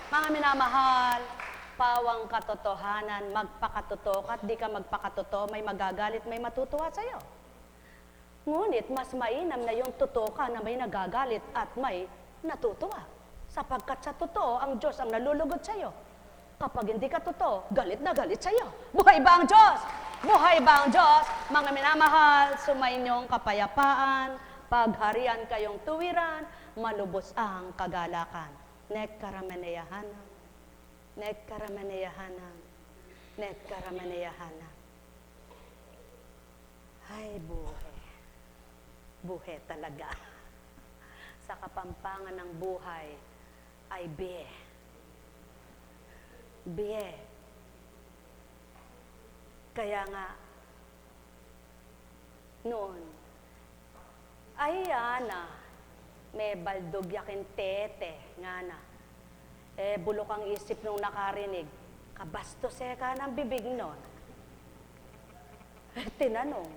Mga minamahal, pawang katotohanan, magpakatotoo ka at di ka magpakatotoo, may magagalit, may matutuwa sa'yo. Ngunit, mas mainam na yung totoo ka na may nagagalit at may natutuwa. Sapagkat sa totoo, ang Diyos ang nalulugod sa'yo. Kapag hindi ka totoo, galit na galit sa'yo. Buhay ba ang Diyos? Buhay ba ang Diyos? Mga minamahal, sumainyong kapayapaan, pagharian kayong tuwiran, malubos ang kagalakan. Nekkaramaneyahanam, nekkaramaneyahanam, nekkaramaneyahanam. Ay, buhay. Buhay talaga. Sa kapampangan ng buhay ay biye. Biye. Kaya nga, noon, ay na, may baldog yakin tete, nga na. Bulok ang isip nung nakarinig, kabastos ka ng bibig nun. Tinanong,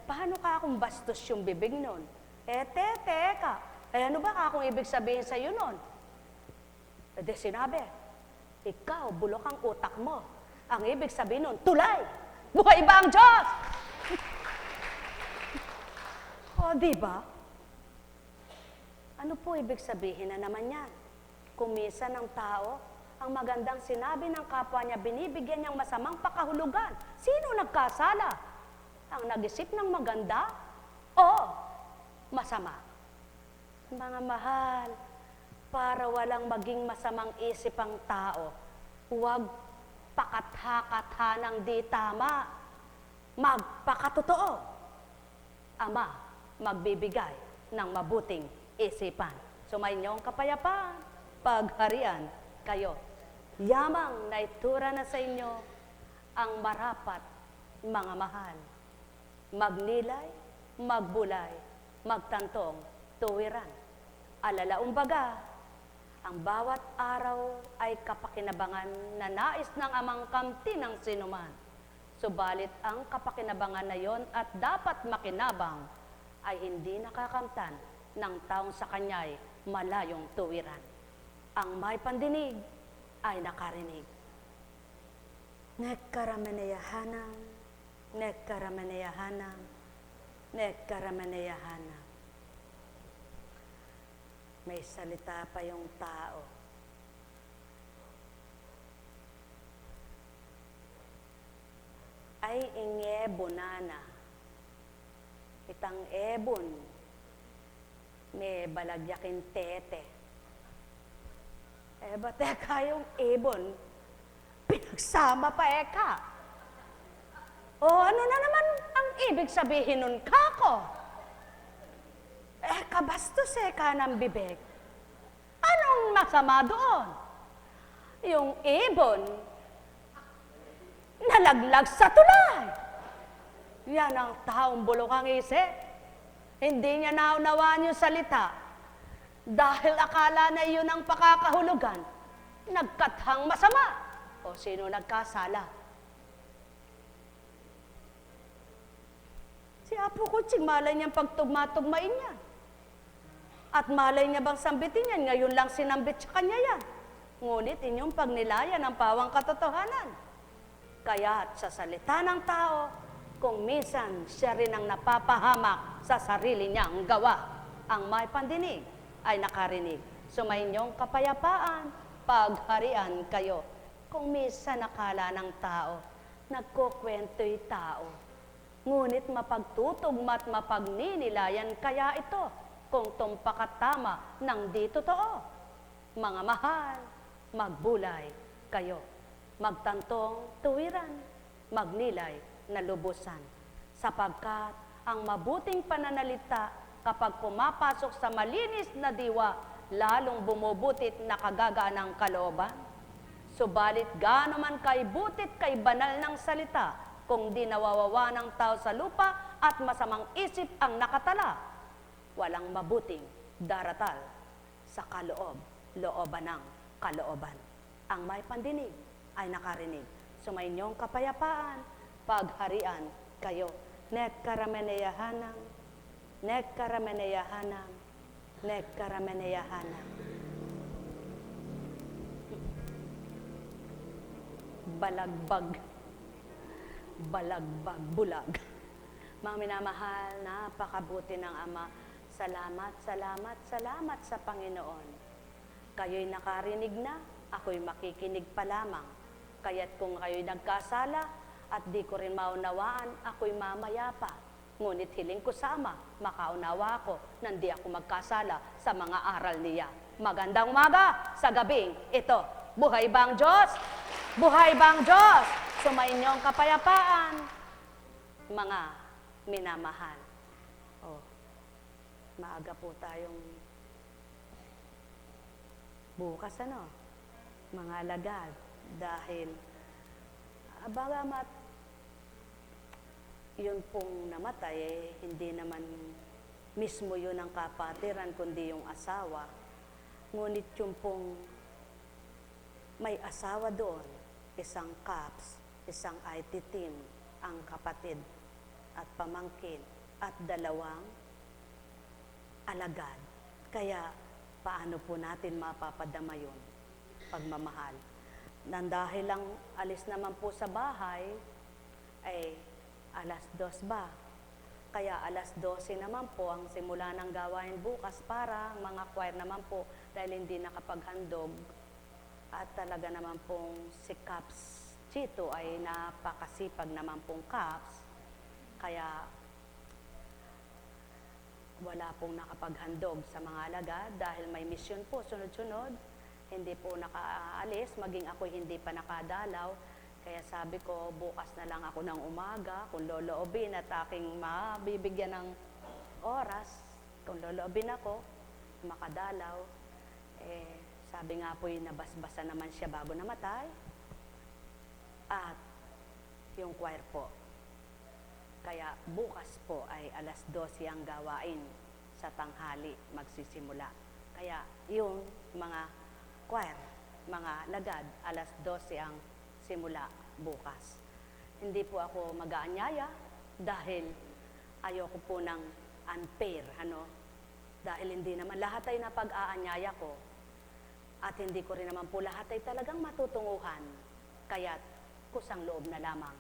paano ka akong bastos yung bibig nun? Tete ka. Ano ba akong ibig sabihin sa'yo nun? Sinabi, ikaw, bulok ang utak mo. Ang ibig sabihin nun, tulay! Buhay ba ang Diyos? O, diba? Ano po ibig sabihin na naman yan? Kumisa ng tao, ang magandang sinabi ng kapwa niya, binibigyan niyang masamang pakahulugan. Sino nagkasala? Ang nag-isip ng maganda o masama? Mga mahal, para walang maging masamang isip ang tao, huwag pakatha-katha ng di tama. Magpakatotoo. Ama, magbibigay ng mabuting isipan. Sumainyong kapayapaan, pagharian kayo. Yamang na itura na sa inyo ang marapat, mga mahal. Magnilay, magbulay, magtantong, tuwiran. Alalaong baga, ang bawat araw ay kapakinabangan na nais ng amang kamti ng sinuman. Subalit ang kapakinabangan na yon at dapat makinabang ay hindi nakakamtan ng taong sa kanya'y malayong tuwiran. Ang may pandinig ay nakarinig. Nekkaramaneyahanam, nekkaramaneyahanam, nekkaramaneyahanam. May salita pa yung tao. Ay ingebonana. Itang ebon. May balagyakin tete. Ba't yung ebon? Pinagsama pa ka. O ano na naman ang ibig sabihin nun, kako? Kabastos ka ng bibig. Anong masama doon? Yung ibon, nalaglag sa tulay. Yan ang taong bulok ang isip. Hindi niya naunawaan yung salita. Dahil akala na yun ang pakakahulugan, nagkathang masama. O sino nagkasala? Si Apo Kutsing, malay niyang pagtugma-tugmain niya. At malay niya bang sambitin yan, ngayon lang sinambit sa kanya yan. Ngunit inyong pagnilayan ang pawang katotohanan. Kaya't sa salita ng tao, kung minsan siya rin ang napapahamak sa sarili niyang gawa, ang may pandinig ay nakarinig. Sumainyong kapayapaan, pagharian kayo. Kung minsan nakala ng tao, nagkukwento'y tao. Ngunit mapagtutugma at mapagninilayan kaya ito, kung tumpak at tama ng di totoo. Mga mahal, magbulay kayo. Magtantong tuwiran, magnilay na lubusan. Sapagkat ang mabuting pananalita kapag pumapasok sa malinis na diwa, lalong bumubutit na kagagaan ng kalooban. Subalit gaano man kay butit kay banal ng salita, kung di nawawawa ng tao sa lupa at masamang isip ang nakatala, walang mabuting daratal sa looban ng kalooban. Ang may pandinig ay nakarinig. Sumainyong kapayapaan, pagharian kayo. Nekkarameneyahanam, nekkarameneyahanam, nekkarameneyahanam. Balagbag, balagbag, bulag. Mga minamahal, napakabuti ng Ama. Salamat, salamat, salamat sa Panginoon. Kayo'y nakarinig na ako'y makikinig pa lamang. Kaya't kung kayo'y nagkasala at di ko rin maunawaan, ako'y mamayapa. Ngunit hiling ko sa Ama, makaunawa ako nang di ako magkasala sa mga aral niya. Magandang umaga sa gabing ito. Buhay ba ang Diyos? Buhay ba ang Diyos? Sumainyo ang kapayapaan, mga minamahal. Oh, maaga po tayong bukas, mga alagad. Dahil, bagamat yun pong namatay, hindi naman mismo yun ang kapatiran, kundi yung asawa. Ngunit yung pong may asawa doon, isang CAPS, isang IT team, ang kapatid at pamangkin, at 2 alagad. Kaya, paano po natin mapapadama yun? Pagmamahal. Nang dahil lang alis naman po sa bahay, ay 2:00 ba? Kaya 12:00 naman po ang simula ng gawain bukas para mga choir naman po dahil hindi nakapaghandog. At talaga naman pong si Caps Chito ay napakasipag naman pong Caps. Kaya wala pong nakapaghandog sa mga alagad dahil may misyon po sunod-sunod. Hindi po nakaalis, maging ako hindi pa nakadalaw. Kaya sabi ko, bukas na lang ako ng umaga, kung loloobin at aking mabibigyan ng oras, kung loloobin ako, makadalaw. Sabi nga po, nabasbasa naman siya bago namatay. At yung choir po. Kaya bukas po ay 12:00 ang gawain sa tanghali magsisimula. Kaya yung mga choir, mga lagad, 12:00 ang simula bukas. Hindi po ako mag-aanyaya dahil ayoko po ng unfair, dahil hindi naman lahat ay napag-aanyaya ko at hindi ko rin naman po lahat ay talagang matutunguhan. Kaya't kusang loob na lamang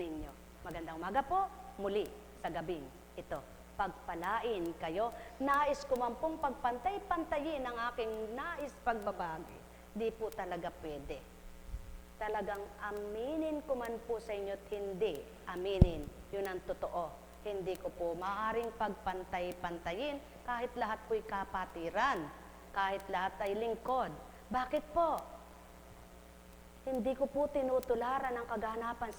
ninyo. Magandang umaga po, muli sa gabing ito. Pagpalain kayo, nais ko man pong pagpantay-pantayin ang aking nais pagbabagi. Di po talaga pwede. Talagang aminin ko man po sa inyo't hindi aminin. Yun ang totoo. Hindi ko po maaaring pagpantay-pantayin kahit lahat po'y kapatiran, kahit lahat ay lingkod. Bakit po? Hindi ko po tinutularan ang kaganapan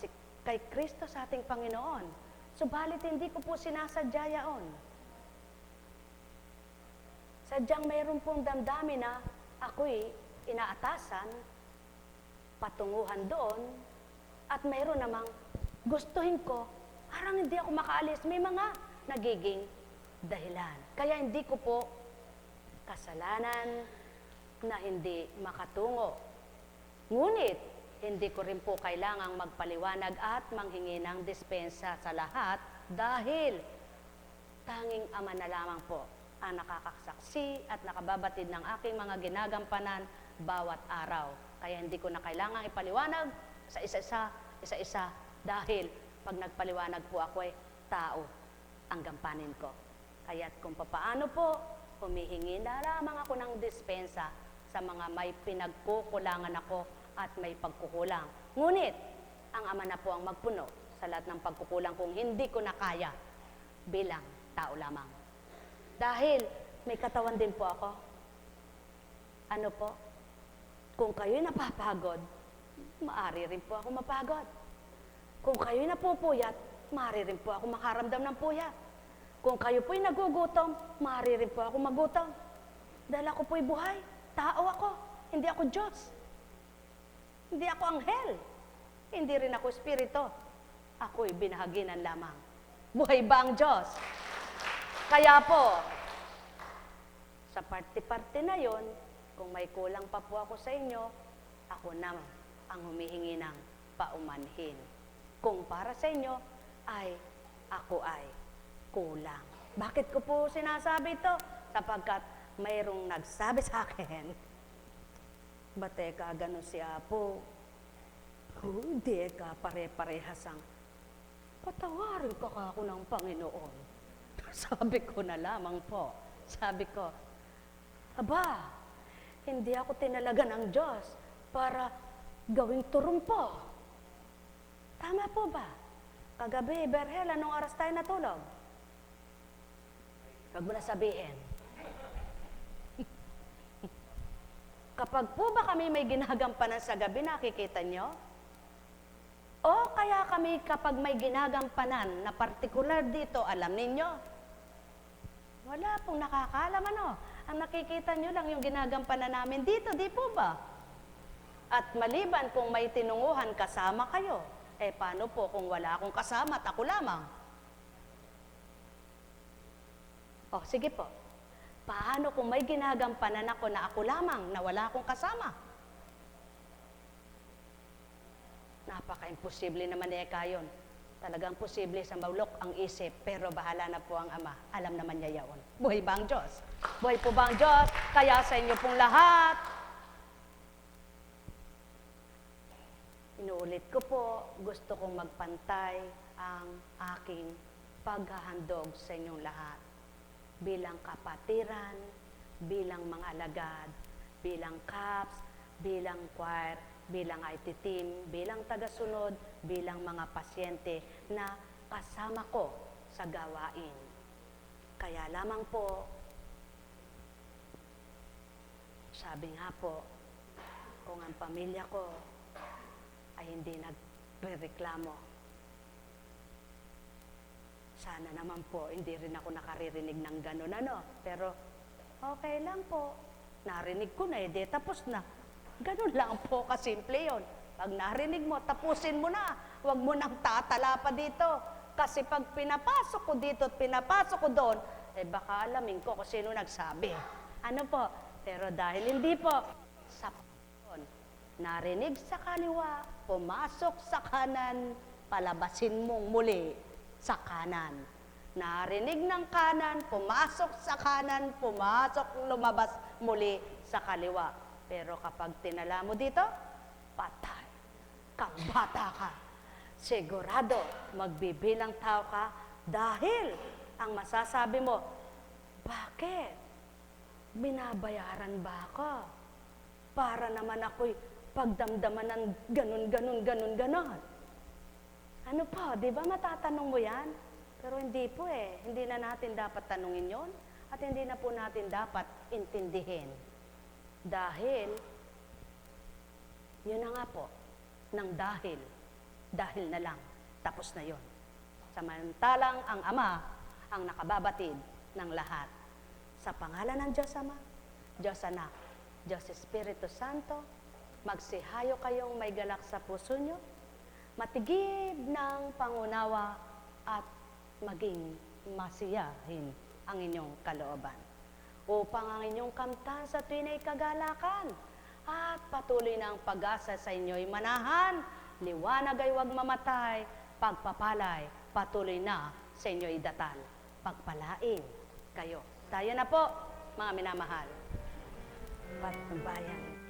kay Kristo sa ating Panginoon. Subalit hindi ko po sinasadya yaon. Sadyang mayroon pong damdamin na ako'y inaatasan, patunguhan doon, at mayroon namang gustuhin ko, parang hindi ako makaalis. May mga nagiging dahilan. Kaya hindi ko po kasalanan na hindi makatungo. Ngunit, hindi ko rin po kailangang magpaliwanag at manghingi ng dispensa sa lahat dahil tanging Ama na lamang po ang nakakasaksi at nakababatid ng aking mga ginagampanan bawat araw. Kaya hindi ko na kailangang ipaliwanag sa isa-isa dahil pag nagpaliwanag po ako ay tao ang gampanin ko. Kaya't kung papaano po, humihingi na lamang ako ng dispensa sa mga may pinagkukulangan ako at may pagkukulang. Ngunit, ang Ama na po ang magpuno sa lahat ng pagkukulang kung hindi ko na kaya bilang tao lamang. Dahil may katawan din po ako. Ano po? Kung kayo'y napapagod, maaari rin po ako mapagod. Kung kayo'y napupuyat, maaari rin po ako makaramdam ng puyat. Kung kayo po'y nagugutom, maaari rin po ako magutom. Dahil ako po'y buhay. Tao ako. Hindi ako Diyos. Hindi ako anghel. Hindi rin ako espiritu. Ako'y binahaginan lamang. Buhay ba ang Diyos? Kaya po, sa parte-parte na yon, kung may kulang pa po ako sa inyo, ako na ang humihingi ng paumanhin. Kung para sa inyo, ako ay kulang. Bakit ko po sinasabi ito? Sapagkat mayroong nagsabi sa akin, bateka, ganun si Apo. Hindi ka pare-parehas ang patawarin ka ako ng Panginoon. Sabi ko na lamang po. Sabi ko, aba, hindi ako tinalaga ng Diyos para gawing turumpo. Tama po ba? Kagabi, Berhel, anong oras tayo natulog? Huwag mo na sabihin. Kapag po ba kami may ginagampanan sa gabi, nakikita nyo? O kaya kami kapag may ginagampanan na partikular dito, alam ninyo? Wala pong nakakaalam, ano? Ang nakikita nyo lang yung ginagampanan namin dito, di po ba? At maliban kung may tinunguhan kasama kayo, paano po kung wala akong kasama at ako lamang? Sige po. Paano kung may ginagampanan ako na ako lamang, na wala akong kasama? Napaka-imposible naman yun. Talagang posible sa maulok ang isip, pero bahala na po ang Ama. Alam naman niya yaon. Buhay ba ang Diyos? Buhay po ba ang Diyos? Kaya sa inyo pong lahat, inuulit ko po, gusto kong magpantay ang aking paghahandog sa inyong lahat. Bilang kapatiran, bilang mga alagad, bilang CAPS, bilang choir, bilang IT team, bilang tagasunod, bilang mga pasyente na kasama ko sa gawain. Kaya lamang po, sabi nga po, kung ang pamilya ko ay hindi nagrereklamo, sana naman po, hindi rin ako nakaririnig ng gano'n, Pero, okay lang po. Narinig ko na, tapos na. Ganun lang po, kasimple yun. Pag narinig mo, tapusin mo na. Huwag mo nang tatala pa dito. Kasi pag pinapasok ko dito at pinapasok ko doon, baka alamin ko kung sino nagsabi. Ano po? Pero dahil hindi po, sa narinig sa kaliwa, pumasok sa kanan, palabasin mong muli sa kanan. Narinig ng kanan, pumasok sa kanan, lumabas muli sa kaliwa. Pero kapag tinala mo dito, patay. Kang bata ka. Sigurado, magbibilang tao ka dahil ang masasabi mo, bakit? Binabayaran ba ako? Para naman ako'y pagdamdaman ng ganun. Ano po, di ba matatanong mo yan? Pero hindi po Hindi na natin dapat tanungin yon at hindi na po natin dapat intindihin. Dahil, yun na nga po, dahil na lang, tapos na yon. Samantalang ang Ama ang nakababatid ng lahat. Sa pangalan ng Diyos Ama, Diyos Anak, Diyos Espiritu Santo, magsihayo kayong may galak sa puso nyo, matigib ng pangunawa at maging masiyahin ang inyong kalooban. Upang ang inyong kamtan sa tuwin ay kagalakan at patuloy na ang pag-asa sa inyo'y manahan, liwanag ay huwag mamatay, pagpapalay, patuloy na sa inyo'y datal. Pagpalain kayo. Tayo na po, mga minamahal. Patnubayan.